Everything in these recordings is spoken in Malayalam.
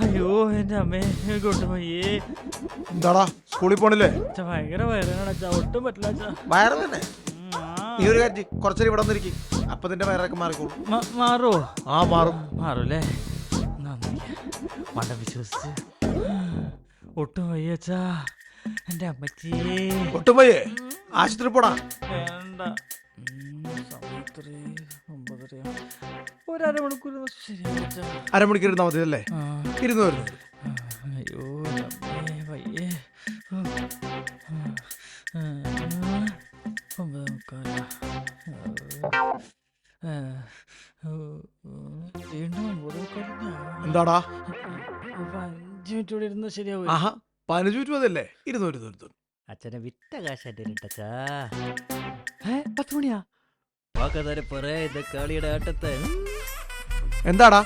അയ്യോ എന്റെ അമ്മേ കൊണ്ട് പോയേ. എന്താടാ സ്കൂളിൽ പോണില്ലേ? ഭയങ്കര വയറാണ് ഒട്ടും പറ്റില്ല അച്ഛാ. വയറ് തന്നെ. നീ ഒരു കാര്യം കുറച്ചേരം ഇവിടെ വന്നിരിക്കും, അപ്പൊ നിന്റെ വയറൊക്കെ മാറിക്കോളും. മാറോ? ആ മാറും. മാറൂല്ലേ? മണ്ട വിശ്വസിച്ച് ഒട്ടും വയ്യച്ചാ. എന്റെ അമ്മച്ചി ഒട്ടും വയ്യേ? ആശുപത്രി പോടാ. വേണ്ട, ഒരമണിക്കൂർ ശരിയാ. അരമണിക്കൂർ ഇരുന്നാ മതി അല്ലേ? ഇരുന്ന് വരുന്നു. അയ്യോ വയ്യേ. 9:45. വീണ്ടും 9:45. എന്താടാ 5 മിനിറ്റ് കൂടെ ഇരുന്ന് ശരിയാവും. ആഹാ 15 മിനിറ്റ് മതിയല്ലേ? ഇരുന്നു. അച്ഛനെ വിറ്റ കാശായിട്ടാ. 10 മണിയാ വാക്കതാരെ പറയാ. ഇത് കളിയുടെ ആട്ടത്തെ എന്താടാ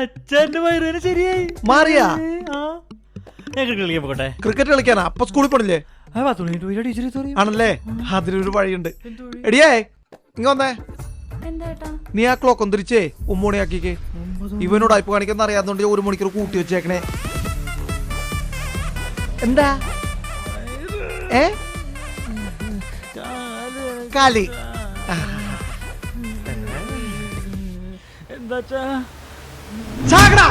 അച്ഛന്റെ വയറുവേദന ശരിയായി മാറിയാ? കളിക്കാൻ പോട്ടെ. ക്രിക്കറ്റ് കളിക്കാനാ? അപ്പൊ സ്കൂളിൽ പോണില്ലേ? ആണല്ലേ? അതിനൊരു വഴിയുണ്ട്. എടിയേ ഇങ്ങ വന്നേ. നീ ആ ക്ലോക്ക് ഒന്ന് തിരിച്ചേ 9 മണിയാക്കിക്ക്. ഇവനോട് അയപ്പ് കാണിക്കുന്ന അറിയാത്തോണ്ട് 1 മണിക്കൂർ കൂട്ടി വെച്ചേക്കണേ. എന്താ കളി? എന്താ ചാകടാ.